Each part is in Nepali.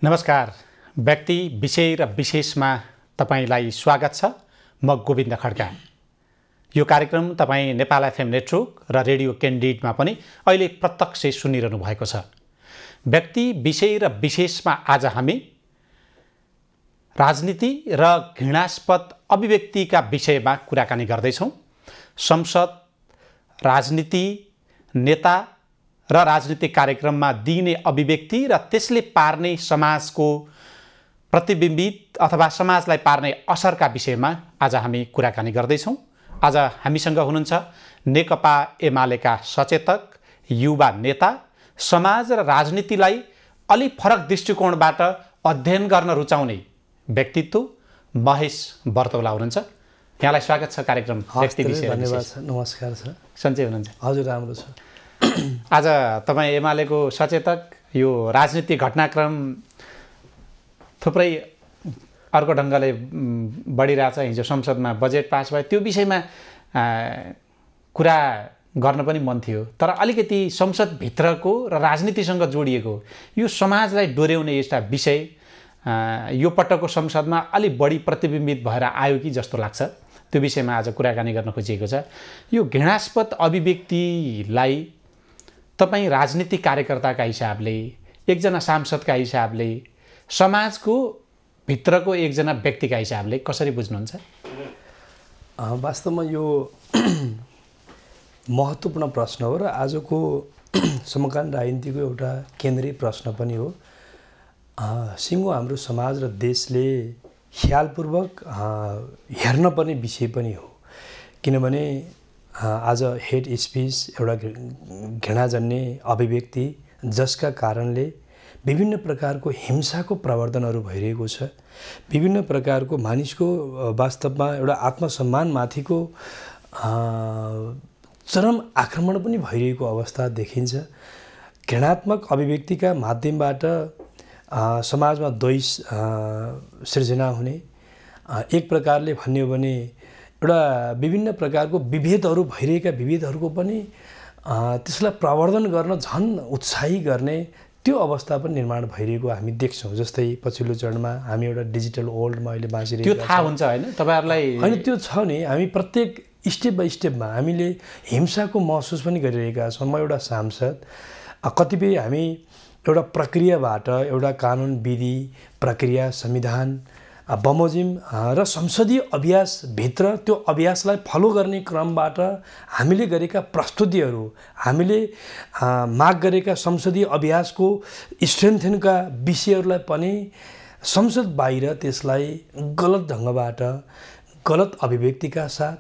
नमस्कार। व्यक्ति विषय र विशेषमा तपाईलाई स्वागत छ। म गोविन्द खड्का। यो कार्यक्रम तपाईँ नेपाल एफएम नेटवर्क र रेडियो क्यान्डिडमा पनि अहिले प्रत्यक्ष सुनिरहनु भएको छ। व्यक्ति विषय र विशेषमा आज हामी राजनीति र घृणास्पद अभिव्यक्तिका विषयमा कुराकानी गर्दैछौँ। संसद, राजनीति, नेता र राजनीतिक कार्यक्रममा दिइने अभिव्यक्ति र त्यसले पार्ने समाजको प्रतिबिम्बित अथवा समाजलाई पार्ने असरका विषयमा आज हामी कुराकानी गर्दैछौँ। आज हामीसँग हुनुहुन्छ नेकपा एमालेका सचेतक, युवा नेता, समाज र राजनीतिलाई अलि फरक दृष्टिकोणबाट अध्ययन गर्न रुचाउने व्यक्तित्व महेश बर्तौला हुनुहुन्छ। यहाँलाई स्वागत छ कार्यक्रम व्यक्ति विषय। धन्यवाद छ। नमस्कार छ। सन्चै हुनुहुन्छ? हजुर, राम्रो छ। आज तपाईँ एमालेको सचेतक, यो राजनीतिक घटनाक्रम थुप्रै अर्को ढङ्गले बढिरहेछ। हिजो संसदमा बजेट पास भयो, त्यो विषयमा कुरा गर्न पनि मन थियो, तर अलिकति संसदभित्रको र राजनीतिसँग जोडिएको यो समाजलाई डोर्याउने यस्ता विषय यो पटकको संसदमा अलि बढी प्रतिबिम्बित भएर आयो कि जस्तो लाग्छ। त्यो विषयमा आज कुराकानी गर्न खोजिएको छ। यो घृणास्पद अभिव्यक्तिलाई तपाईँ राजनीतिक कार्यकर्ताका हिसाबले, एकजना सांसदका हिसाबले, समाजको भित्रको एकजना व्यक्तिका हिसाबले कसरी बुझ्नुहुन्छ? वास्तवमा यो महत्त्वपूर्ण प्रश्न हो र आजको समकालीन राजनीतिको एउटा केन्द्रीय प्रश्न पनि हो। सिङ्गो हाम्रो समाज र देशले ख्यालपूर्वक हेर्न पर्ने विषय पनि हो। किनभने आज हेट स्पिच एउटा घृणाजन्य अभिव्यक्ति जसका कारणले विभिन्न प्रकारको हिंसाको प्रवर्धनहरू भइरहेको छ। विभिन्न प्रकारको मानिसको वास्तवमा एउटा आत्मसम्मानमाथिको चरम आक्रमण पनि भइरहेको अवस्था देखिन्छ। घृणात्मक अभिव्यक्तिका माध्यमबाट समाजमा द्वेष सृजना हुने, एक प्रकारले भन्ने हो भने एउटा विभिन्न प्रकारको विभेदहरू भइरहेका विभेदहरूको पनि त्यसलाई प्रवर्धन गर्न झन् उत्साही गर्ने त्यो अवस्था पनि निर्माण भइरहेको हामी देख्छौँ। जस्तै पछिल्लो चरणमा हामी एउटा डिजिटल वर्ल्डमा अहिले बाँचिरहेको त्यो थाहा हुन्छ हैन तपाईहरुलाई? होइन, त्यो छ नि। हामी प्रत्येक स्टेप बाई स्टेपमा हामीले हिंसाको महसुस पनि गरिरहेका छौँ। म एउटा सांसद, कतिपय हामी एउटा प्रक्रियाबाट, एउटा कानुन विधि प्रक्रिया, संविधान बमोजिम र संसदीय अभ्यासभित्र त्यो अभ्यासलाई फलो गर्ने क्रमबाट हामीले गरेका प्रस्तुतिहरू, हामीले माग गरेका संसदीय अभ्यासको स्ट्रेन्थेनका विषयहरूलाई पनि संसद बाहिर त्यसलाई गलत ढङ्गबाट, गलत अभिव्यक्तिका साथ,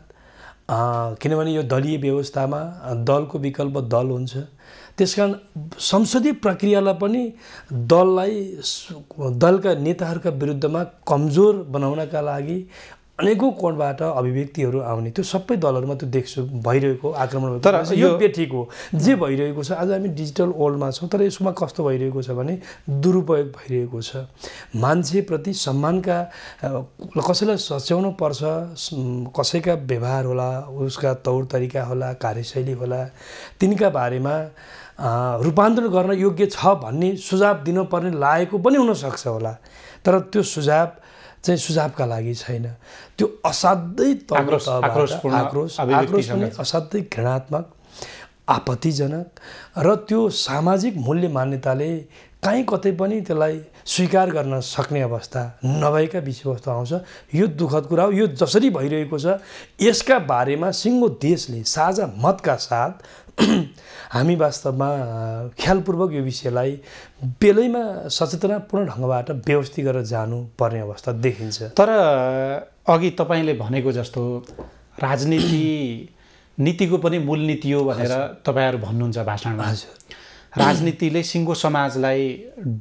किनभने यो दलीय व्यवस्थामा दलको विकल्प दल हुन्छ, त्यसकारण संसदीय प्रक्रियालाई पनि दलका नेताहरूका विरुद्धमा कमजोर बनाउनका लागि अनेकौँ कोणबाट अभिव्यक्तिहरू आउने, त्यो सबै दलहरूमा त्यो देख्छु भइरहेको आक्रमण। तर यो ठिक हो जे भइरहेको छ। आज हामी डिजिटल वर्ल्डमा छौँ, तर यसमा कस्तो भइरहेको छ भने दुरुपयोग भइरहेको छ। मान्छेप्रति सम्मानका, कसैलाई सच्याउनु पर्छ, कसैका व्यवहार होला, उसका तौर तरिका होला, कार्यशैली होला, तिनका बारेमा रूपान्तरण गर्न योग्य छ भन्ने सुझाव दिनुपर्ने लागेको पनि हुनसक्छ होला, तर त्यो सुझाव चाहिँ सुझावका लागि छैन। त्यो असाध्यै आक्रोश पनि असाध्यै घृणात्मक, आपत्तिजनक र त्यो सामाजिक मूल्य मान्यताले कहीँ कतै पनि त्यसलाई स्वीकार गर्न सक्ने अवस्था नभएका विषयवस्तु आउँछ। यो दुःखद कुरा हो। यो जसरी भइरहेको छ यसका बारेमा सिङ्गो देशले साझा मतका साथ हामी वास्तवमा ख्यालपूर्वक यो विषयलाई बेलैमा सचेतनापूर्ण ढङ्गबाट व्यवस्थित गरेर जानुपर्ने अवस्था देखिन्छ। तर अघि तपाईँले भनेको जस्तो राजनीति नीतिको पनि मूल नीति हो भनेर तपाईँहरू भन्नुहुन्छ भाषणमा। राजनीतिले सिङ्गो समाजलाई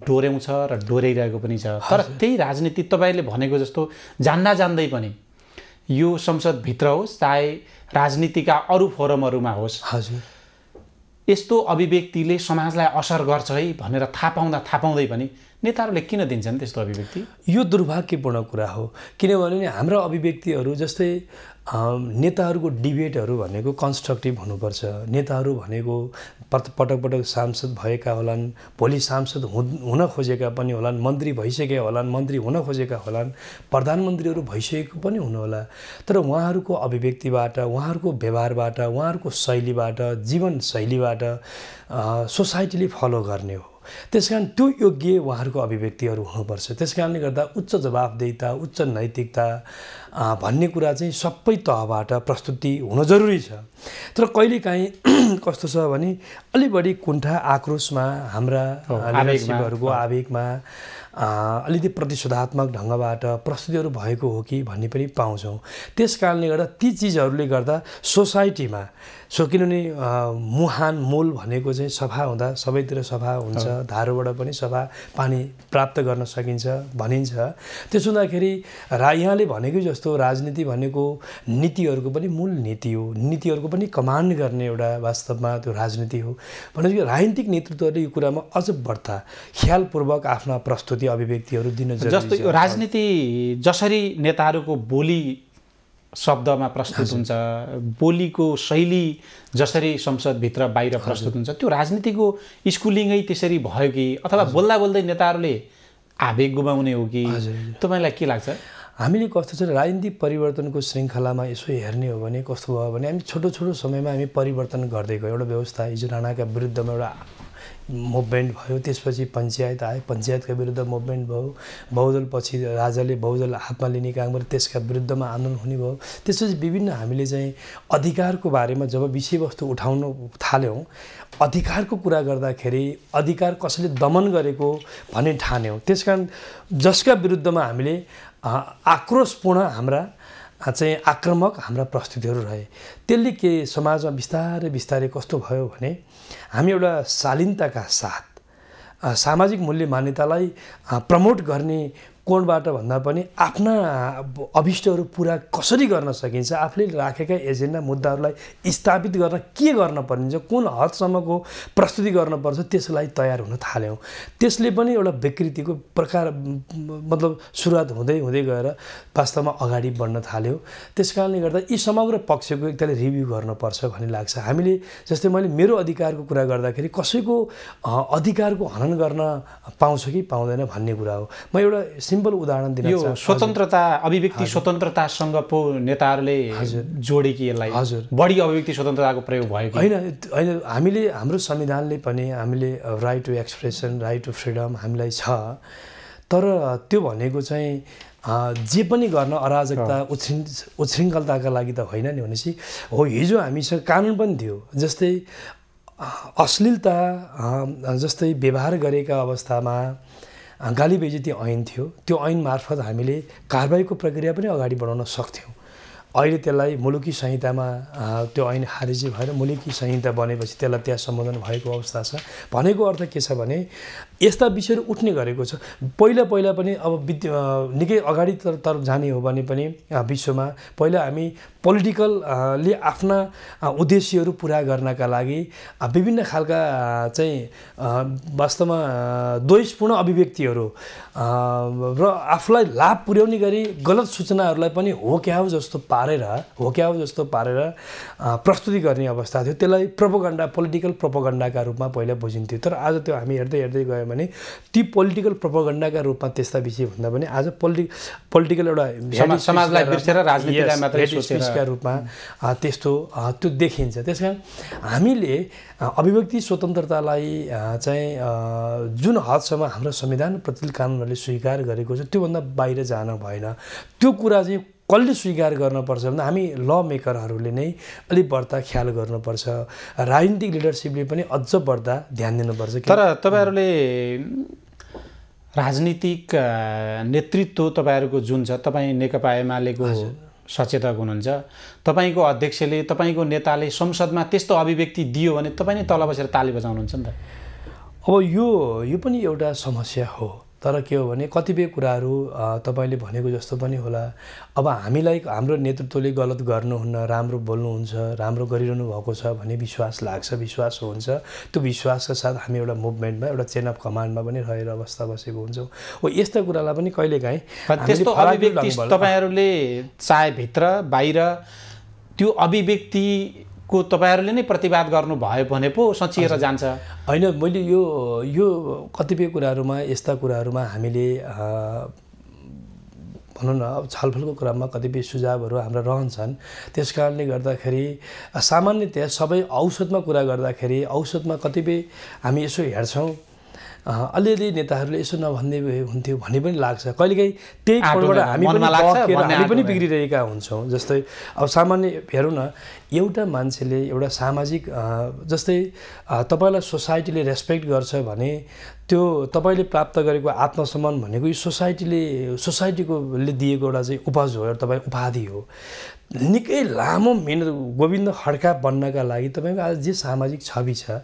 डोर्याउँछ र डोर्याइरहेको पनि छ। तर त्यही राजनीति तपाईँले भनेको जस्तो जान्दा जान्दै पनि यो संसदभित्र होस् चाहे राजनीतिका अरू फोरमहरूमा होस्, यस्तो अभिव्यक्तिले समाजलाई असर गर्छ है भनेर थाहा पाउँदै पनि नेताहरूले किन दिन्छन् त्यस्तो अभिव्यक्ति? यो दुर्भाग्यपूर्ण कुरा हो। किनभने हाम्रा अभिव्यक्तिहरू जस्तै नेताहरूको डिबेटहरू भनेको कन्स्ट्रक्टिभ हुनुपर्छ। नेताहरू भनेको पटक पटक सांसद भएका होलान्, भोलि सांसद हुन खोजेका पनि होलान्, मन्त्री भइसकेका होलान्, मन्त्री हुन खोजेका होलान्, प्रधानमन्त्रीहरू भइसकेको पनि हुनुहोला। तर उहाँहरूको अभिव्यक्तिबाट, उहाँहरूको व्यवहारबाट, उहाँहरूको शैलीबाट, जीवनशैलीबाट सोसाइटीले फलो गर्ने हो। त्यसकारण त्यो योग्य उहाँहरूको अभिव्यक्तिहरू हुनुपर्छ। त्यसकारणले गर्दा उच्च जवाफदेहिता, उच्च नैतिकता भन्ने कुरा चाहिँ सबै तहबाट प्रस्तुति हुन जरुरी छ। तर कहिलेकाहीँ कस्तो छ भने अलि बढी कुण्ठा आक्रोशमा हाम्रा लिडरसिपहरूको आवेगमा अलिकति प्रतिशोधात्मक ढङ्गबाट प्रस्तुतिहरू भएको हो कि भन्ने पनि पाउँछौँ। त्यस कारणले गर्दा ती चिजहरूले गर्दा सोसाइटीमा किनभने मुहान मूल भनेको चाहिँ सफा हुँदा सबैतिर सफा हुन्छ, धारोबाट पनि सफा पानी प्राप्त गर्न सकिन्छ भनिन्छ। त्यसो हुँदाखेरि यहाँले भनेकै जस्तो राजनीति भनेको नीतिहरूको पनि मूल नीति हो, नीतिहरूको पनि कमान्ड गर्ने एउटा वास्तवमा त्यो राजनीति हो। भनेपछि राजनीतिक नेतृत्वले यो कुरामा अझ बढ्ता ख्यालपूर्वक आफ्ना प्रस्तुति अभिव्यक्तिहरू दिन जरुरी छ। जस्तो राजनीति जसरी नेताहरूको बोली शब्दमा प्रस्तुत हुन्छ, बोलीको शैली जसरी संसदभित्र बाहिर प्रस्तुत हुन्छ, त्यो राजनीतिको स्कुलिङै त्यसरी भयो कि अथवा बोल्दा बोल्दै नेताहरूले आवेग गुमाउने हो कि तपाईँलाई के लाग्छ? हामीले कस्तो छ राजनीतिक परिवर्तनको श्रृङ्खलामा यसो हेर्ने हो भने कस्तो भयो भने हामी छोटो छोटो समयमा हामी परिवर्तन गर्दै गयो। एउटा व्यवस्था हिजो राणाका विरुद्धमा एउटा मुभमेन्ट भयो, त्यसपछि पञ्चायत आयो, पञ्चायतका विरुद्ध मुभमेन्ट भयो, बहुदलपछि राजाले बहुदल हातमा लिने काम गरे, त्यसका विरुद्धमा आन्दोलन हुने भयो। त्यसपछि विभिन्न हामीले चाहिँ अधिकारको बारेमा जब विषयवस्तु उठाउन थाल्यौँ, अधिकारको कुरा गर्दाखेरि अधिकार कसैले दमन गरेको भन्ने ठान्यौँ। त्यसकारण जसका विरुद्धमा हामीले आक्रोशपूर्ण हाम्रा चाहिँ आक्रामक हाम्रा प्रस्तुतिहरू रहे, त्यसले के समाजमा बिस्तारै बिस्तारै कस्तो भयो भने हामी एउटा शालीनताका साथ सामाजिक मूल्य मान्यतालाई प्रमोट गर्ने कोणबाट भन्दा पनि आफ्ना अभिष्टहरू पुरा कसरी गर्न सकिन्छ, आफूले राखेका एजेन्डा मुद्दाहरूलाई स्थापित गर्न के गर्न पर्ने, कुन हदसम्मको प्रस्तुति गर्नुपर्छ त्यसलाई तयार हुन थाल्यौँ। त्यसले पनि एउटा विकृतिको प्रकार मतलब सुरुवात हुँदै हुँदै गएर वास्तवमा अगाडि बढ्न थाल्यो। त्यस कारणले गर्दा यी समग्र पक्षको एकताले रिभ्यू गर्नुपर्छ भन्ने लाग्छ। हामीले जस्तै मैले मेरो अधिकारको कुरा गर्दाखेरि कसैको अधिकारको हनन गर्न पाउँछ कि पाउँदैन भन्ने कुरा हो। म एउटा सिम्पल उदाहरण दिन यो स्वतन्त्रता अभिव्यक्ति स्वतन्त्रतासँग पो नेताहरूले जोडे कि यसलाई बढी अभिव्यक्ति स्वतन्त्रताको प्रयोग भयो कि होइन? हामीले हाम्रो संविधानले पनि हामीले right to expression, right to freedom हामीलाई छ। तर त्यो भनेको चाहिँ जे पनि गर्न अराजकता उच्छृङ्खलताका लागि त होइन नि। भनेपछि हो हिजो हामीसँग कानुन पनि थियो, जस्तै अश्लीलता जस्तै व्यवहार गरेका अवस्थामा गाली बेइज्जती ऐन थियो। त्यो ऐन मार्फत हामीले कारबाहीको प्रक्रिया पनि अगाडि बढाउन सक्थ्यौँ। अहिले त्यसलाई मुलुकी संहितामा त्यो ऐन खारिजी भएर मुलुकी संहिता बनेपछि त्यसलाई त्यहाँ सम्बोधन भएको अवस्था छ। भनेको अर्थ के छ भने यस्ता विषयहरू उठ्ने गरेको छ। पहिला पनि अब निकै अगाडि तर्फ जाने हो भने पनि विश्वमा पहिला हामी पोलिटिकलले आफ्ना उद्देश्यहरू पुरा गर्नका लागि विभिन्न खालका चाहिँ वास्तवमा द्वेषपूर्ण अभिव्यक्तिहरू र आफूलाई लाभ पुर्याउने गरी गलत सूचनाहरूलाई पनि होक्याउ जस्तो पारेर प्रस्तुति गर्ने अवस्था थियो। त्यसलाई प्रोपोगन्डा, पोलिटिकल प्रोपोगन्डाका रूपमा पहिला बुझिन्थ्यो। तर आज त्यो हामी हेर्दै गयौँ भने ती पोलिटिकल प्रोपोगन्डाका रूपमा त्यस्ता विषय भन्दा पनि आज पोलिटिकल एउटा समाजलाई बिर्सेर राजनीतिलाई मात्रै सोचेर रूपमा त्यस्तो त्यो देखिन्छ। त्यसकारण हामीले अभिव्यक्ति स्वतन्त्रतालाई चाहिँ जुन हदसम्म हाम्रो संविधान प्रतिनिधि कानुनहरूले स्वीकार गरेको छ त्योभन्दा बाहिर जान भएन। त्यो कुरा चाहिँ कसले स्वीकार गर्नुपर्छ भन्दा हामी ल मेकरहरूले नै अलिक बढ्ता ख्याल गर्नुपर्छ। राजनीतिक लिडरसिपले पनि अझ बढ्ता ध्यान दिनुपर्छ। तर तपाईँहरूले राजनीतिक नेतृत्व तपाईँहरूको जुन छ, तपाईँ नेकपा एमालेको सचेतक हुनुहुन्छ, तपाईँको अध्यक्षले तपाईँको नेताले संसदमा त्यस्तो अभिव्यक्ति दियो भने तपाईँ नै तल बसेर ताली बजाउनुहुन्छ नि त। अब यो पनि एउटा समस्या हो। तर के हो भने कतिपय कुराहरू तपाईँले भनेको जस्तो पनि होला। अब हामीलाई हाम्रो नेतृत्वले गलत गर्नुहुन्न, राम्रो बोल्नुहुन्छ, राम्रो गरिरहनु भएको छ भने विश्वास लाग्छ, विश्वास हुन्छ। त्यो विश्वासका साथ हामी एउटा मुभमेन्टमा, एउटा चेन अफ कमान्डमा पनि रहेर अवस्था बसेको हुन्छौँ। हो यस्ता कुरालाई पनि कहिलेकाहीँ त्यस्तो अभिव्यक्ति तपाईँहरूले चाहे भित्र बाहिर त्यो अभिव्यक्तिको तपाईँहरूले नै प्रतिवाद गर्नुभयो भने पो सचिएर जान्छ। होइन, मैले यो कतिपय कुराहरूमा, यस्ता कुराहरूमा हामीले भनौँ न अब छलफलको क्रममा कतिपय सुझावहरू हाम्रा रहन्छन्। त्यस कारणले गर्दाखेरि सामान्यतया सबै औषधमा कुरा गर्दाखेरि औषधमा कतिपय हामी यसो हेर्छौँ, अलिअलि नेताहरूले यसो नभन्दै हुन्थ्यो भन्ने पनि लाग्छ। कहिलेकाहीँ त्यही कोणबाट हामी पनि बिग्रिरहेका हुन्छौँ। जस्तै अब सामान्य हेरौँ न, एउटा मान्छेले एउटा सामाजिक जस्तै तपाईँलाई सोसाइटीले रेस्पेक्ट गर्छ भने त्यो तपाईँले प्राप्त गरेको आत्मसम्मान भनेको यो सोसाइटीकोले दिएको एउटा चाहिँ उपज हो, एउटा तपाईँ उपाधि हो। निकै लामो मिहिनेत गोविन्द खड्का बन्नका लागि तपाईँको आज जे सामाजिक छवि छ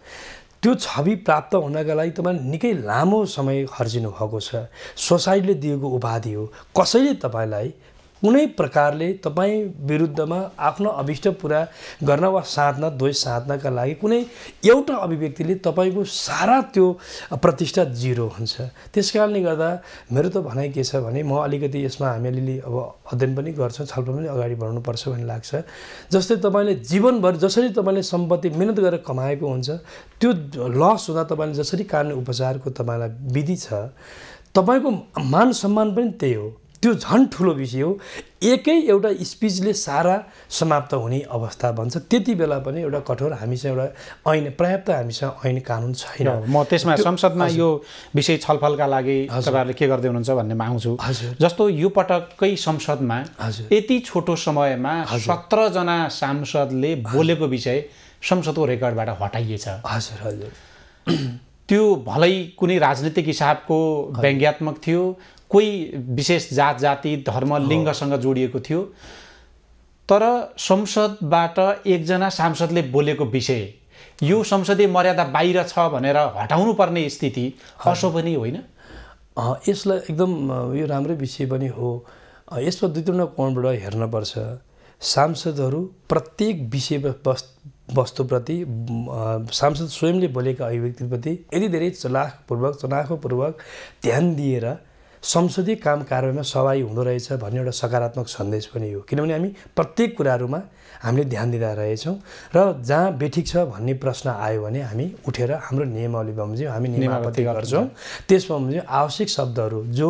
त्यो छवि प्राप्त हुनका लागि तपाईँ निकै लामो समय खर्चिनु भएको छ। सोसाइटीले दिएको उपाधि हो। कसैले तपाईँलाई कुनै प्रकारले तपाईँ विरुद्धमा आफ्नो अभिष्ट पुरा गर्न वा साध्न, द्वेष साध्नका लागि कुनै एउटा अभिव्यक्तिले तपाईँको सारा त्यो प्रतिष्ठा जिरो हुन्छ। त्यस कारणले गर्दा मेरो त भनाइ के छ भने म अलिकति यसमा हामी अलिअलि अब अध्ययन पनि गर्छौँ, छलफल पनि अगाडि बढाउनुपर्छ भन्ने लाग्छ। जस्तै तपाईँले जीवनभर जसरी तपाईँले सम्पत्ति मिहिनेत गरेर कमाएको हुन्छ त्यो लस हुँदा तपाईँले जसरी काट्ने उपचारको तपाईँलाई विधि छ, तपाईँको मान सम्मान पनि त्यही हो। त्यो झन् ठुलो विषय हो। एकै एउटा स्पिचले सारा समाप्त हुने अवस्था बन्छ। त्यति बेला पनि एउटा कठोर हामीसँग एउटा ऐन, पर्याप्त हामीसँग ऐन कानुन छैन। म त्यसमा संसदमा यो विषय छलफलका लागि तपाईँहरूले के गर्दै हुनुहुन्छ भन्नेमा आउँछु। जस्तो यो पटककै संसदमा यति छोटो समयमा 17 जना सांसदले बोलेको विषय संसदको रेकर्डबाट हटाइएछ। हजुर हजुर, त्यो भलै कुनै राजनीतिक हिसाबको व्यङ्ग्यात्मक थियो, कोही विशेष जात जाति धर्म लिङ्गसँग जोडिएको थियो, तर संसदबाट एकजना सांसदले बोलेको विषय यो संसदीय मर्यादा बाहिर छ भनेर हटाउनु पर्ने स्थिति अशोभनीय होइन? यसलाई एकदम यो राम्रै विषय पनि हो। यसमा दुई तीनवटा कोणबाट हेर्नुपर्छ। सांसदहरू प्रत्येक विषय वस्तुप्रति, सांसद स्वयंले बोलेका अभिव्यक्तिप्रति यति धेरै चनाखोपूर्वक ध्यान दिएर संसदीय काम कारबाहीमा सहभागी हुँदो रहेछ भन्ने एउटा सकारात्मक सन्देश पनि हो। किनभने हामी प्रत्येक कुराहरूमा हामीले ध्यान दिँदा रहेछौँ र जहाँ बेठिक छ भन्ने प्रश्न आयो भने हामी उठेर हाम्रो नियमावली बमोजिम हामी नियमावली गर्छौँ। त्यसमा बमोजिम आवश्यक शब्दहरू जो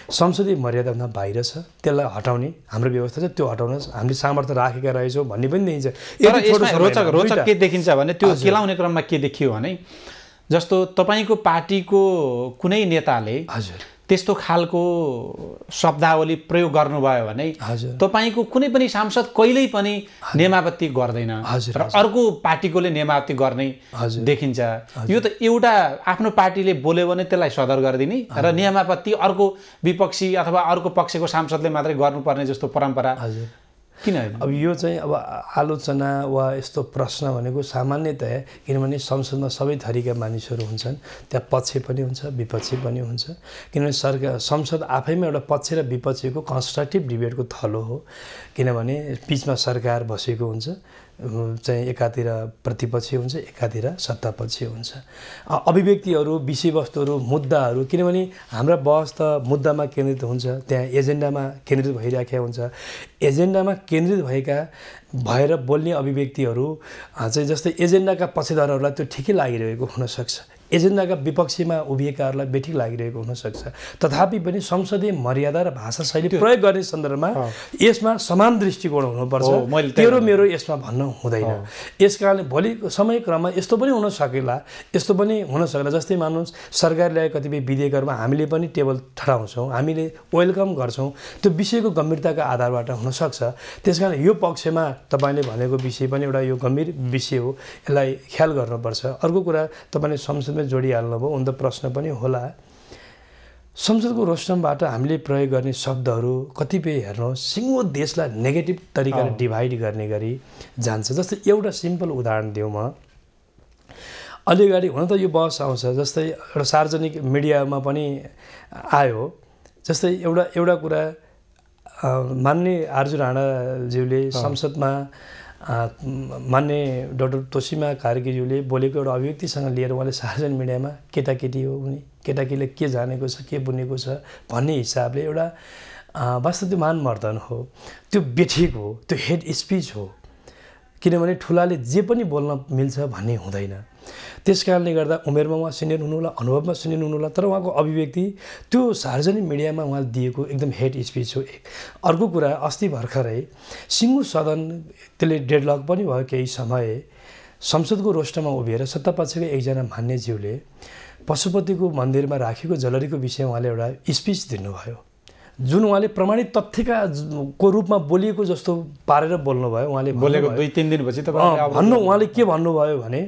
संसदीय मर्यादाभन्दा बाहिर छ त्यसलाई हटाउने हाम्रो व्यवस्था छ, त्यो हटाउन हामीले सामर्थ्य राखेका रहेछौँ भन्ने पनि देखिन्छ। रोचक के देखिन्छ भने त्यो केलाउने क्रममा के देखियो भने जस्तो तपाईँको पार्टीको कुनै नेताले त्यस्तो खालको शब्दावली प्रयोग गर्नुभयो भने तपाईँको कुनै पनि सांसद कहिल्यै पनि नियमावती गर्दैन र अर्को पार्टीकोले नियमावती गर्ने देखिन्छ। यो त एउटा आफ्नो पार्टीले बोल्यो भने त्यसलाई सदर गरिदिने र नियमावती अर्को विपक्षी अथवा अर्को पक्षको सांसदले मात्रै गर्नुपर्ने जस्तो परम्परा किन? अब यो चाहिँ अब आलोचना वा यस्तो प्रश्न भनेको सामान्यतया, किनभने संसदमा सबै थरीका मानिसहरू हुन्छन्, त्यहाँ पक्ष पनि हुन्छ विपक्षी पनि हुन्छ। किनभने संसद आफैमा एउटा पक्ष र विपक्षीको कन्स्ट्रक्टिभ डिबेटको थलो हो। किनभने बिचमा सरकार बसेको हुन्छ, चाहिँ एकातिर प्रतिपक्षी हुन्छ, एकातिर सत्तापक्षी हुन्छ। अभिव्यक्तिहरू, विषयवस्तुहरू, मुद्दाहरू, किनभने हाम्रा बहस त मुद्दामा केन्द्रित हुन्छ, त्यहाँ एजेन्डामा केन्द्रित भइराखेको हुन्छ। एजेन्डामा केन्द्रित भएर बोल्ने अभिव्यक्तिहरू चाहिँ जस्तै एजेन्डाका पक्षधरहरूलाई त्यो ठिकै लागिरहेको हुनसक्छ, एजेन्डाका विपक्षीमा उभिएकाहरूलाई बेठिक लागिरहेको हुनसक्छ। तथापि पनि संसदीय मर्यादा र भाषा शैली प्रयोग गर्ने सन्दर्भमा यसमा समान दृष्टिकोण हुनुपर्छ। तेरो मेरो यसमा भन्न हुँदैन। यस कारणले भोलि समयक्रममा यस्तो पनि हुन सकेला, यस्तो पनि हुन सक्ला। जस्तै मान्नुहोस् सरकार ल्याएको कतिपय विधेयकहरूमा हामीले पनि टेबल ठडाउँछौँ, हामीले वेलकम गर्छौँ, त्यो विषयको गम्भीरताका आधारबाट हुनसक्छ। त्यस कारण यो पक्षमा तपाईँले भनेको विषय पनि एउटा यो गम्भीर विषय हो, यसलाई ख्याल गर्नुपर्छ। अर्को कुरा तपाईँले संसदमा जोडिहाल्नुभयो, उन त प्रश्न पनि होला। संसदको रोस्टमबाट हामीले प्रयोग गर्ने शब्दहरू कतिपय हेर्नुहोस् सिङ्गो देशलाई नेगेटिभ तरिकाले डिभाइड गर्ने गरी जान्छ। जस्तै एउटा सिम्पल उदाहरण दिउँ म। अलि अगाडि हुन त यो बहस आउँछ, जस्तै एउटा सार्वजनिक मिडियामा पनि आयो, जस्तै एउटा कुरा मान्य आर्जु राणाज्यूले संसदमा मान्य डाक्टर तोसीमा कार्कीज्यूले बोलेको एउटा अभिव्यक्तिसँग लिएर उहाँले सार्वजनिक मिडियामा केटाकेटी हो उनी, केटाकेटीले के जानेको छ के बुनेको छ भन्ने हिसाबले एउटा वास्तव त्यो मानमर्दन हो, त्यो बेठिक हो, त्यो हेड स्पिच हो। किनभने ठुलाले जे पनि बोल्न मिल्छ भन्ने हुँदैन। त्यस कारणले गर्दा उमेरमा उहाँ सिनियर हुनुहोला, अनुभवमा सिनियर हुनुहोला, तर उहाँको अभिव्यक्ति त्यो सार्वजनिक मिडियामा उहाँले दिएको एकदम हेड स्पिच हो। अर्को कुरा, अस्ति भर्खरै सिङ्गो सदन त्यसले डेडलक पनि भयो केही समय, संसदको रोस्टरमा उभिएर सत्तापक्षको एकजना मान्यज्यूले पशुपतिको मन्दिरमा राखेको जलरीको विषयमा उहाँले एउटा स्पिच दिनुभयो, जुन उहाँले प्रमाणित तथ्यका को रूपमा बोलिएको जस्तो पारेर बोल्नुभयो। उहाँले बोलेको 2-3 दिनपछि उहाँले के भन्नुभयो भने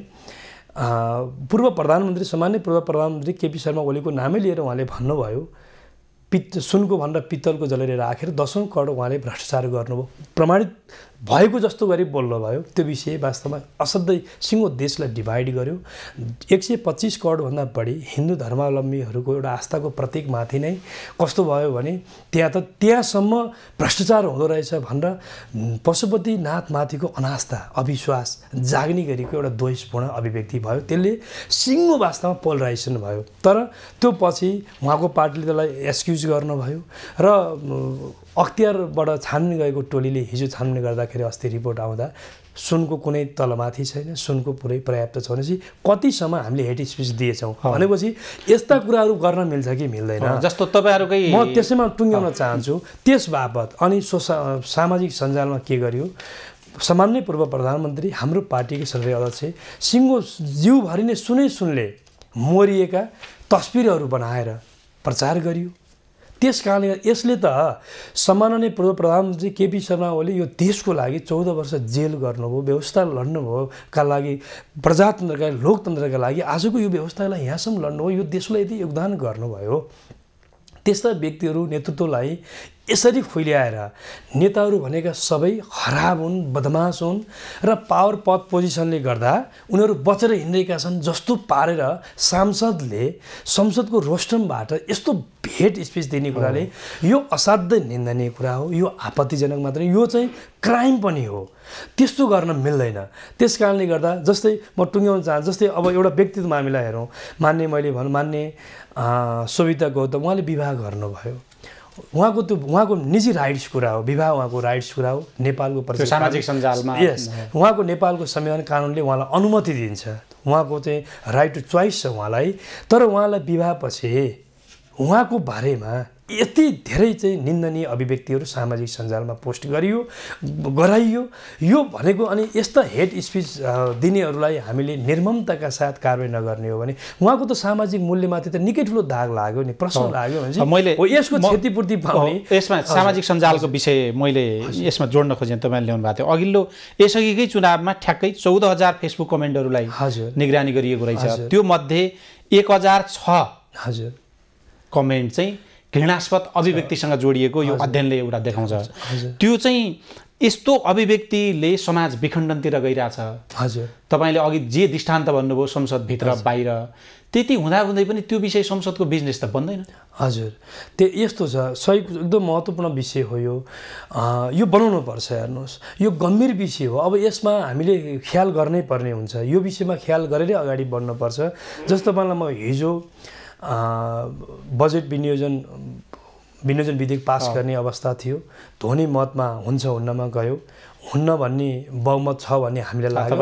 पूर्व प्रधानमन्त्री, सामान्य पूर्व प्रधानमन्त्री केपी शर्मा ओलीको नामै लिएर उहाँले भन्नुभयो सुनको भनेर पित्तलको जलरी राखेर 10औं करोड उहाँले भ्रष्टाचार गर्नुभयो, प्रमाणित भएको जस्तो गरी बोल्नुभयो। त्यो विषय वास्तवमा असाध्यै सिङ्गो देशलाई डिभाइड गर्यो। 125 करोडभन्दा बढी हिन्दू धर्मावलम्बीहरूको एउटा आस्थाको प्रतीकमाथि नै कस्तो भयो भने त्यहाँसम्म भ्रष्टाचार हुँदो रहेछ भनेर पशुपतिनाथमाथिको अनास्था अविश्वास जाग्ने गरेको एउटा द्वेषपूर्ण अभिव्यक्ति भयो। त्यसले सिङ्गो वास्तवमा पोलराइजेसन भयो। तर त्यो पछि उहाँको पार्टीले त्यसलाई एक्सक्युज गर्नुभयो र अख्तियारबाट छान्ने गएको टोलीले हिजो छान्ने गर्दाखेरि अस्ति रिपोर्ट आउँदा सुनको कुनै तलमाथि छैन, सुनको पुरै पर्याप्त छ भनेपछि कतिसम्म हामीले हेड स्पिच दिएछौँ भनेपछि यस्ता कुराहरू गर्न मिल्छ कि मिल्दैन, जस्तो तपाईँहरूकै म त्यसैमा टुङ्ग्याउन चाहन्छु। त्यस बाबत अनि सामाजिक सञ्जालमा के गरियो, सामान्य पूर्व प्रधानमन्त्री हाम्रो पार्टीकै सर्वे अध्यक्ष सिङ्गो जिउभरि नै सुनले मोरिएका तस्बिरहरू बनाएर प्रचार गरियो। त्यस कारणले यसले त सम्माननीय पूर्व प्रधानमन्त्री केपी शर्मा ओली यो देशको लागि 14 वर्ष जेल गर्नुभयो, व्यवस्था लड्नुभयोका लागि, प्रजातन्त्रका लोकतन्त्रका लागि आजको यो व्यवस्थालाई यहाँसम्म लड्नुभयो, यो देशलाई यति योगदान गर्नुभयो। त्यस्ता व्यक्तिहरू नेतृत्वलाई यसरी खुइल्याएर नेताहरू भनेका सबै खराब हुन्, बदमास हुन् र पावर पद पोजिसनले गर्दा उनीहरू बचेर हिँडेका छन् जस्तो पारेर सांसदले संसदको रोस्टमबाट यस्तो हेड स्पिच दिने कुराले यो असाध्यै निन्दनीय कुरा हो, यो आपत्तिजनक मात्र, यो चाहिँ क्राइम पनि हो। त्यस्तो गर्न मिल्दैन। त्यस कारणले गर्दा जस्तै म टुङ्ग्याउन चाहन्छु, जस्तै अब एउटा व्यक्तित्व मामिला हेरौँ, मान्य सोभिता गौतम उहाँले विवाह गर्नुभयो, उहाँको निजी राइट्स कुरा हो, विवाह उहाँको राइट्स कुरा हो, नेपालको सामाजिक सञ्जालमा उहाँको नेपालको संविधान कानुनले उहाँलाई अनुमति दिन्छ, उहाँको चाहिँ राइट टु चोइस छ उहाँलाई। तर उहाँलाई विवाहपछि उहाँको बारेमा यति धेरै चाहिँ निन्दनीय अभिव्यक्तिहरू सामाजिक सञ्जालमा पोस्ट गराइयो। यो भनेको अनि यस्ता हेड स्पिच दिनेहरूलाई हामीले निर्ममताका साथ कारवाही नगर्ने हो भने उहाँको त सामाजिक मूल्यमाथि त निकै ठुलो दाग लाग्यो नि, प्रश्न लाग्यो भने मैले यसको क्षतिपूर्ति पाउने। यसमा सामाजिक सञ्जालको विषय मैले यसमा जोड्न खोजेँ, तपाईँले ल्याउनु भएको थियो। अघिल्लो यसअघिकै चुनावमा ठ्याक्कै 14,000 फेसबुक कमेन्टहरूलाई निगरानी गरिएको रहेछ, त्यो मध्ये 1,006 कमेन्ट चाहिँ घृणास्पद अभिव्यक्तिसँग जोडिएको यो अध्ययनले एउटा देखाउँछ। त्यो चाहिँ यस्तो अभिव्यक्तिले समाज विखण्डनतिर गइरहेछ। हजुर, तपाईँले अघि जे दृष्टान्त भन्नुभयो संसदभित्र बाहिर, त्यति हुँदाहुँदै पनि त्यो विषय संसदको बिजनेस त बन्दैन। हजुर, त्यो यस्तो छ, सही एकदम महत्त्वपूर्ण विषय हो यो बनाउनु पर्छ। हेर्नुहोस्, यो गम्भीर विषय हो, अब यसमा हामीले ख्याल गर्नै पर्ने हुन्छ, यो विषयमा ख्याल गरेरै अगाडि बढ्नुपर्छ। जस्तो तपाईँलाई म हिजो बजेट विनियोजन विधेयक पास गर्ने अवस्था थियो, ध्वनि मतमा हुन्छ हुन्नमा गयो, हुन्न भन्ने बहुमत छ भन्ने हामीलाई लाग्यो।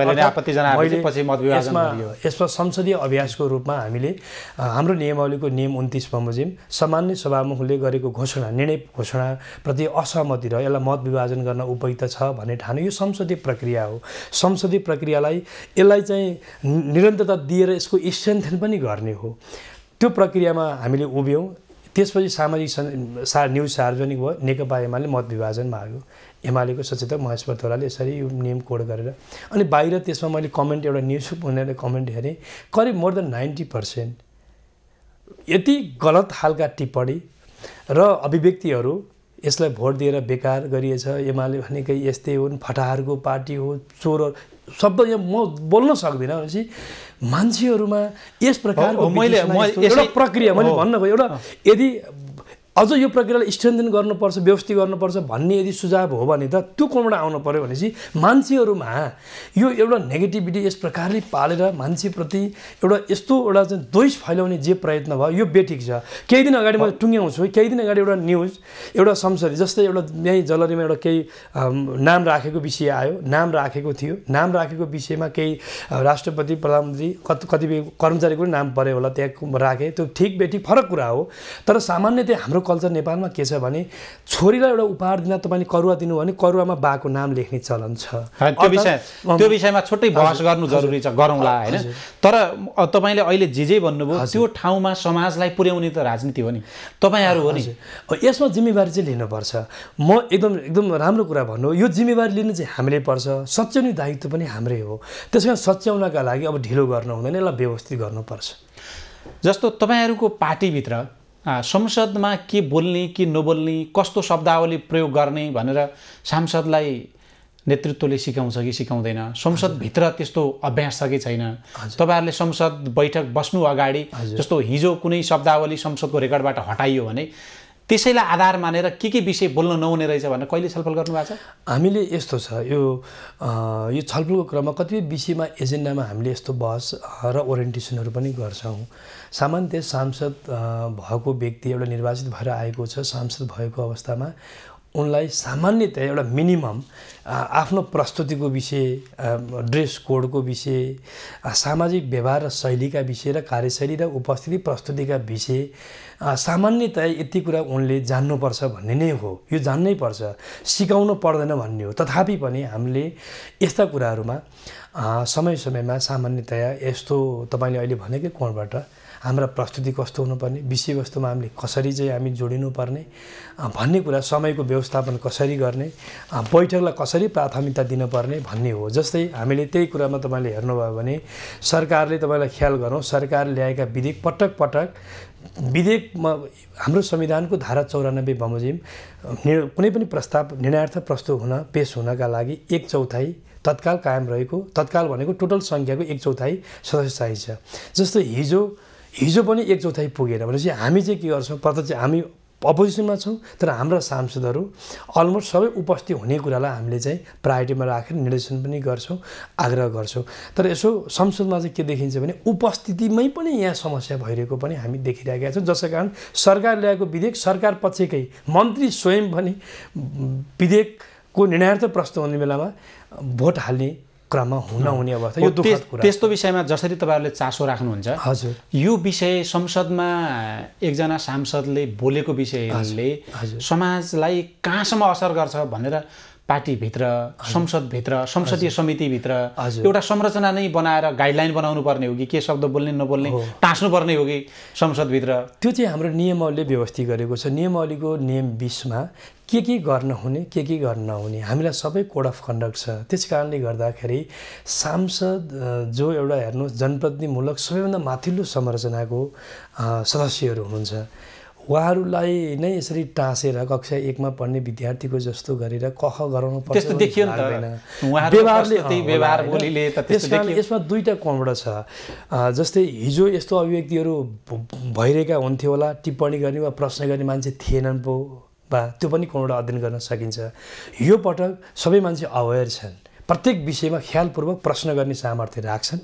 यसमा संसदीय अभ्यासको रूपमा हामीले हाम्रो नियमावलीको नियम 29 बमोजिम सामान्य सभामुखले गरेको निर्णय घोषणाप्रति असहमति र यसलाई मत विभाजन गर्न उपयुक्त छ भन्ने ठान्यो। यो संसदीय प्रक्रिया हो। संसदीय प्रक्रियालाई यसलाई चाहिँ निरन्तरता दिएर यसको स्ट्रेन्थेन पनि गर्ने हो। त्यो प्रक्रियामा हामीले उभियौँ। त्यसपछि सामाजिक न्युज सार्वजनिक भयो, नेकपा एमाले मत विभाजन माग्यो। एमालेको सचेतक महेश्वर तोराले यसरी यो नियम कोड गरेर, अनि बाहिर त्यसमा मैले कमेन्ट एउटा न्युज भनेर कमेन्ट हेरेँ, करिब मोर देन 90% यति गलत खालका टिप्पणी र अभिव्यक्तिहरू, यसलाई भोट दिएर बेकार गरिएछ, एमाले भनेकै यस्तै हुन्, फटाहारको पार्टी हो, चोर शब्द यहाँ म बोल्न सक्दिनँ भनेपछि मान्छेहरूमा यस प्रकारको मैले एउटा प्रक्रिया मैले भन्न गयो एउटा यदि अझ यो प्रक्रियालाई स्ट्रेन्थन गर्नुपर्छ व्यवस्थित गर्नुपर्छ भन्ने यदि सुझाव हो भने त त्यो कोणबाट आउनु पर्यो भनेपछि मान्छेहरूमा यो एउटा नेगेटिभिटी यस प्रकारले पालेर मान्छेप्रति एउटा यस्तो एउटा चाहिँ द्वेष फैलाउने जे प्रयत्न भयो यो बेठिक छ। केही दिन अगाडि म टुङ्ग्याउँछु, केही दिन अगाडि एउटा न्युज एउटा संसदीय जस्तै एउटा यहीँ जलरीमा एउटा केही नाम राखेको विषय आयो, नाम राखेको थियो, नाम राखेको विषयमा केही राष्ट्रपति प्रधानमन्त्री कतिपय कर्मचारीको नाम पऱ्यो होला त्यहाँ राखे, त्यो ठिक बेठिक फरक कुरा हो। तर सामान्यतया हाम्रो कल्चर नेपालमा के छ भने छोरीलाई एउटा उपहार दिँदा तपाईँले करुवा दिनु भने करुवामा बाको नाम लेख्ने चलन छ। त्यो विषयमा छुट्टै बहस गर्नु जरुरी छ, गरौँला हैन। तर तपाईँले अहिले जे भन्नुभयो त्यो ठाउँमा समाजलाई पुर्याउने त राजनीति हो नि, तपाईँहरू हो नि। यसमा जिम्मेवारी चाहिँ लिनुपर्छ। म एकदम राम्रो कुरा भन्नु, यो जिम्मेवारी लिनु चाहिँ हामीले पर्छ, सच्याउने दायित्व पनि हाम्रै हो। त्यस कारण सच्याउनका लागि अब ढिलो गर्नु हुँदैन, यसलाई व्यवस्थित गर्नुपर्छ। जस्तो तपाईँहरूको पार्टीभित्र संसदमा के बोल्ने के नबोल्ने, कस्तो शब्दावली प्रयोग गर्ने भनेर सांसदलाई नेतृत्वले सिकाउँछ कि सिकाउँदैन? संसदभित्र त्यस्तो अभ्यास छ कि छैन? तपाईँहरूले संसद बैठक बस्नु अगाडि जस्तो हिजो कुनै शब्दावली संसदको रेकर्डबाट हटाइयो भने त्यसैलाई आधार मानेर के विषय बोल्न नहुने रहेछ भनेर कहिले छलफल गर्नुभएको छ? हामीले यस्तो छ, यो छलफलको क्रममा कतिपय विषयमा एजेन्डामा हामीले यस्तो बहस र ओरिएन्टेसनहरू पनि गर्छौँ। सामान्यतया सांसद भएको व्यक्ति एउटा निर्वाचित भएर आएको छ, सांसद भएको अवस्थामा उनलाई सामान्यतया एउटा मिनिमम आफ्नो प्रस्तुतिको विषय, ड्रेस कोडको विषय, सामाजिक व्यवहार र शैलीका विषय र कार्यशैली र उपस्थिति प्रस्तुतिका विषय सामान्यतया यति कुरा उनले जान्नुपर्छ भन्ने नै हो। यो जान्नै पर्छ, सिकाउनु पर्दैन भन्ने हो। तथापि पनि हामीले यस्ता कुराहरूमा समय समयमा सामान्यतया यस्तो तपाईँले अहिले भनेकै कोणबाट हाम्रा प्रस्तुति कस्तो हुनुपर्ने, विषयवस्तुमा हामीले कसरी चाहिँ हामी जोडिनुपर्ने भन्ने कुरा, समयको व्यवस्थापन कसरी गर्ने, बैठकलाई कसरी प्राथमिकता दिनुपर्ने भन्ने हो। जस्तै हामीले त्यही कुरामा तपाईँले हेर्नुभयो भने सरकारले तपाईँलाई ख्याल गरौँ, सरकारले ल्याएका विधेयक पटक पटक विधेयकमा हाम्रो संविधानको धारा 94 बमोजिम कुनै पनि प्रस्ताव निर्णयार्थ प्रस्तुत पेश हुनका लागि 1/4 तत्काल कायम रहेको, तत्काल भनेको टोटल सङ्ख्याको 1/4 सदस्य चाहिन्छ। जस्तो हिजो पनि 1/4 पुगेन भनेपछि हामी चाहिँ के गर्छौँ, प्रत्यक्ष हामी अपोजिसनमा छौँ तर हाम्रा सांसदहरू अलमोस्ट सबै उपस्थित हुने कुरालाई हामीले चाहिँ प्रायोरिटीमा राखेर निर्देशन पनि गर्छौँ, आग्रह गर्छौँ। तर यसो संसदमा चाहिँ के देखिन्छ भने उपस्थितिमै पनि यहाँ समस्या भइरहेको पनि हामी देखिरहेका छौँ। जसै कारण सरकार ल्याएको विधेयक सरकार पक्षकै मन्त्री स्वयं पनि विधेयकको निर्णयार्थ प्रस्तुत हुने बेलामा भोट हाल्ने क्रममा हुने अवस्था, यो दुःखद कुरा। त्यस्तो विषयमा जसरी तपाईँहरूले चासो राख्नुहुन्छ, हजुर, यो विषय संसदमा एकजना सांसदले बोलेको विषयले समाजलाई कहाँसम्म असर गर्छ भनेर पार्टीभित्र, संसदभित्र, संसदीय समितिभित्र एउटा संरचना नै बनाएर गाइडलाइन बनाउनु पर्ने हो कि के शब्द बोल्ने नबोल्ने टाँस्नु पर्ने हो कि संसदभित्र? त्यो चाहिँ हाम्रो नियमावलीले व्यवस्थित गरेको छ। नियमावलीको नियम 20 मा के गर्न हुने, के गर्न नहुने हामीलाई सबै कोड अफ कन्डक्ट छ। त्यस कारणले गर्दाखेरि सांसद जो एउटा हेर्नुहोस् जनप्रतिनिधिमूलक सबैभन्दा माथिल्लो संरचनाको सदस्यहरू हुनुहुन्छ, उहाँहरूलाई नै यसरी टाँसेर कक्षा 1 मा पढ्ने विद्यार्थीको जस्तो गरेर कख गराउनु पर्छ त्यस्तो देखियो नि त। व्यवहार बोलीले त त्यस्तो देखियो। यसमा दुईटा कोणबाट छ। जस्तै हिजो यस्तो अभिव्यक्तिहरू भइरहेका हुन्थ्यो होला, टिप्पणी गर्ने वा प्रश्न गर्ने मान्छे थिएनन् पो वा त्यो पनि कोणबाट अध्ययन गर्न सकिन्छ। यो पटक सबै मान्छे अवेर छन्, प्रत्येक विषयमा ख्यालपूर्वक प्रश्न गर्ने सामर्थ्य राख्छन्,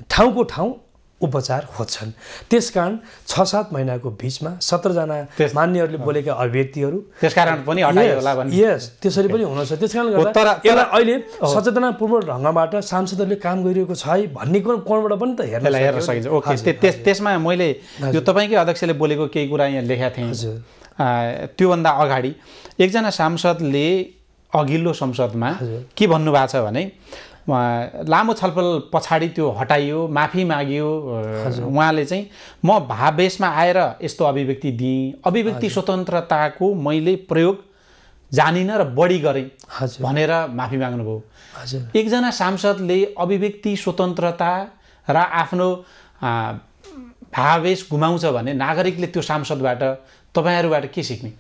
ठाउँको ठाउँ उपचार खोज्छन्। त्यसकारण 6-7 महिनाको बिचमा 17 जना मान्यहरूले बोलेका अभिव्यक्तिहरू त्यसकारण पनि हटाइयो होला भन्ने। यस, त्यसरी पनि हुनसक्छ। त्यसकारणले गर्दा यसलाई अहिले सचेतनापूर्वक ढङ्गबाट सांसदहरूले काम गरिरहेको छ है भन्ने कोणबाट पनि त हेर्न सकिन्छ। ओके, त्यसमा मैले यो तपाईँकै अध्यक्षले बोलेको केही कुरा यहाँ लेखेका थिएँ। त्योभन्दा अगाडि एकजना सांसदले अघिल्लो संसदमा के भन्नुभएको छ भने लामो छलफल पछाडि त्यो हटाइयो, माफी माग्यो। उहाँले चाहिँ म भाववेशमा आएर यस्तो अभिव्यक्ति दिएँ, अभिव्यक्ति स्वतन्त्रताको मैले प्रयोग जानिनँ र बढी गरेँ भनेर माफी माग्नुभयो। एकजना सांसदले अभिव्यक्ति स्वतन्त्रता र आफ्नो भाववेश गुमाउँछ भने नागरिकले त्यो सांसदबाट, तपाईँहरूबाट के सिक्ने?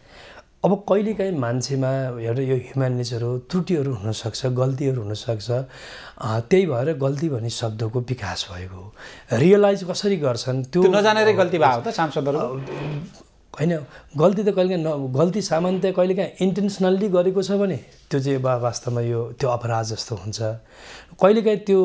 अब कहिलेकाहीँ मान्छेमा एउटा यो ह्युमन नेचर हो, त्रुटिहरू हुनसक्छ, गल्तीहरू हुनसक्छ। त्यही भएर गल्ती भन्ने शब्दको विकास भएको हो। रियलाइज कसरी गर्छन् त्यो नजानेरै गल्ती भयो त सांसदहरू होइन। गल्ती त कहिलेकाहीँ गल्ती सामान्यतया कहिलेकाहीँ इन्टेन्सनल्ली गरेको छ भने त्यो चाहिँ वास्तवमा त्यो अपराध जस्तो हुन्छ। कहिलेकाहीँ त्यो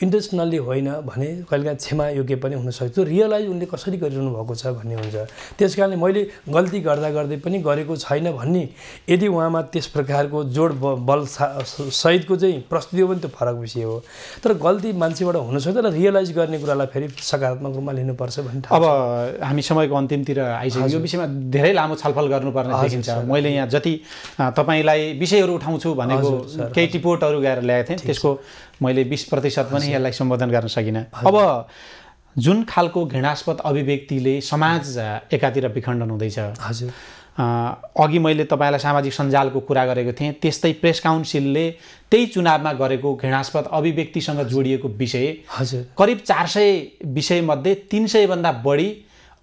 इन्टेन्सनल्ली होइन भने कहिलेकाहीँ क्षमा योग्य पनि हुनसक्छ। त्यो रियलाइज उनले कसरी गरिरहनु भएको छ भन्ने हुन्छ। त्यस कारणले मैले गल्ती गर्दा गर्दै पनि गरेको छैन भन्ने यदि उहाँमा त्यस प्रकारको जोड बल सहितको चाहिँ प्रस्तुति हो भने त्यो फरक विषय हो। तर गल्ती मान्छेबाट हुनसक्छ र रियलाइज गर्ने कुरालाई फेरि सकारात्मक रूपमा लिनुपर्छ भन्ने। अब हामी समयको अन्तिमतिर आइसक्यो। यो विषयमा धेरै लामो छलफल गर्नुपर्ने देखिन्छ। मैले यहाँ जति तपाईँलाई विषयहरू उठाउँछु भनेको केही टिपोटहरू गएर ल्याएको थिएँ, त्यसको मैले 20% पनि यसलाई सम्बोधन गर्न सकिनँ। अब जुन खालको घृणास्पद अभिव्यक्तिले समाज एकातिर विखण्डन हुँदैछ, हजुर अघि मैले तपाईँलाई सामाजिक सञ्जालको कुरा गरेको थिएँ, त्यस्तै प्रेस काउन्सिलले त्यही चुनावमा गरेको घृणास्पद अभिव्यक्तिसँग जोडिएको विषय हजुर करिब 400 विषयमध्ये 300 भन्दा बढी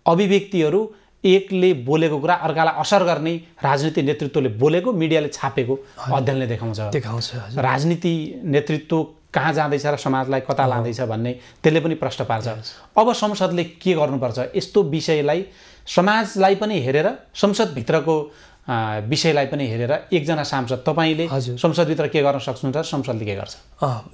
अभिव्यक्तिहरू एकले बोलेको कुरा अर्कालाई असर गर्ने राजनीतिक नेतृत्वले बोलेको, मिडियाले छापेको अध्ययनले देखाउँछ। राजनीति नेतृत्व कहाँ जाँदैछ र समाजलाई कता लाँदैछ भन्ने त्यसले पनि प्रश्न पार्छ। अब संसदले के गर्नुपर्छ? यस्तो विषयलाई समाजलाई पनि हेरेर, संसदभित्रको विषयलाई पनि हेरेर एकजना सांसद तपाईँले संसदभित्र के गर्न सक्नुहुन्छ, संसदले के गर्छ?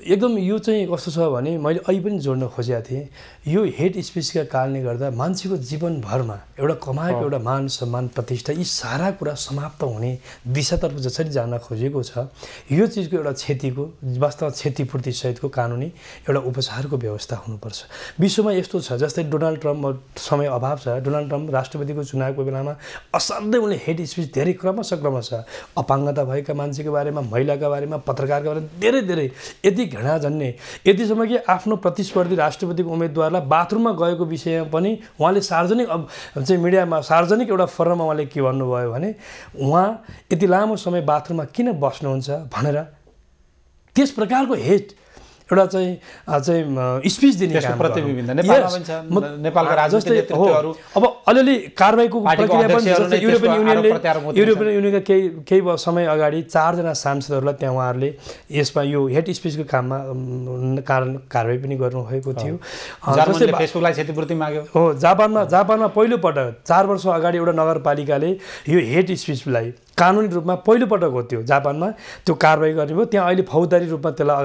एकदम यो चाहिँ कस्तो छ भने मैले अहिले पनि जोड्न खोजेको थिएँ। यो हेट स्पिचका कारणले गर्दा मान्छेको जीवनभरमा एउटा कमाएको एउटा मान सम्मान प्रतिष्ठा यी सारा कुरा समाप्त हुने दिशातर्फ जसरी जान खोजेको छ, यो चिजको एउटा क्षतिको वास्तवमा क्षतिपूर्ति सहितको कानुनी एउटा उपचारको व्यवस्था हुनुपर्छ। विश्वमा यस्तो छ, जस्तै डोनाल्ड ट्रम्प, समय अभाव छ, डोनाल्ड ट्रम्प राष्ट्रपतिको चुनावको बेलामा असाध्यै उनले हेट स्पिच धेरै क्रमशः अपाङ्गता भएका मान्छेको बारेमा, महिलाका बारेमा, पत्रकारका बारेमा धेरै यति घृणा जन्ने, यतिसम्म कि आफ्नो प्रतिस्पर्धी राष्ट्रपतिको उम्मेदवारलाई बाथरुममा गएको विषयमा पनि उहाँले सार्वजनिक चाहिँ मिडियामा सार्वजनिक एउटा फोरममा उहाँले के भन्नुभयो भने उहाँ यति लामो समय बाथरुममा किन बस्नुहुन्छ भनेर त्यस प्रकारको हेट एउटा चाहिँ स्पिच दिने काम नेपालका राजनीतिक नेतृत्वहरू अब अलिअलि कारबाहीको प्रक्रिया पनि जस्तै युरोपियन युनियनका केही समय अगाडि 4 जना सांसदहरूलाई त्यहाँ उहाँहरूले यसमा यो हेट स्पिचको काममा कारण कारबाही पनि गर्नुभएको थियो। जस्तै फेसबुकलाई क्षतिपूर्ति माग्यो। हो, जापानमा पहिलोपटक 4 वर्ष अगाडि एउटा नगरपालिकाले यो हेट स्पिचलाई कानुनी रूपमा पहिलोपटक हो त्यो जापानमा त्यो कारबाही गर्ने भयो। त्यहाँ अहिले फौजदारी रूपमा त्यसलाई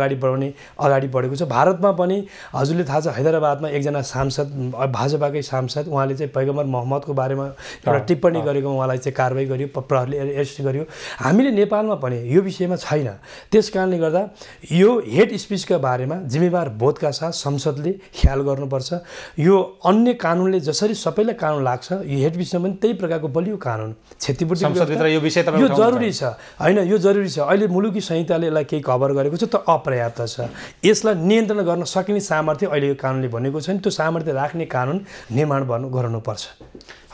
अगाडि बढेको छ। भारतमा पनि हजुरले थाहा छ, हैदराबादमा एकजना सांसद, भाजपाकै सांसद, उहाँले चाहिँ पैगम्बर मोहम्मदको बारेमा एउटा टिप्पणी गरेको उहाँलाई चाहिँ कारबाही गरियो, प्रहरीले एरेस्ट गरियो। हामीले नेपालमा पनि यो विषयमा छैन। त्यस कारणले गर्दा यो हेट स्पिचका बारेमा जिम्मेवार बोधका साथ संसदले ख्याल गर्नुपर्छ। यो अन्य कानुनले जसरी सबैलाई कानुन लाग्छ, यो हेट स्पिचमा पनि त्यही प्रकारको बलियो कानुन क्षतिपूर्ति यो जरुरी छ। होइन, यो जरुरी छ। अहिले मुलुकी संहिताले यसलाई केही कभर गरेको छ, तर अपर्याप्त छ। यसलाई नियन्त्रण गर्न सकिने सामर्थ्य अहिले यो कानुनले भनेको छैन। त्यो सामर्थ्य राख्ने कानुन निर्माण गर्नुपर्छ।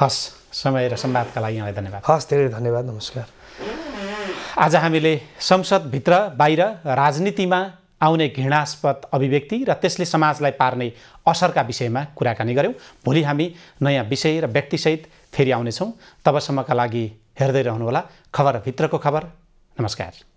हस्, समय र संवादका लागि यहाँलाई धन्यवाद। हस्, धेरै धन्यवाद। नमस्कार। आज हामीले संसदभित्र बाहिर राजनीतिमा आउने घृणास्पद अभिव्यक्ति र त्यसले समाजलाई पार्ने असरका विषयमा कुराकानी गऱ्यौँ। भोलि हामी नयाँ विषय र व्यक्तिसहित फेरि आउनेछौँ। तबसम्मका लागि हेर्दै रहनुहोला खबर भित्रको खबर। नमस्कार।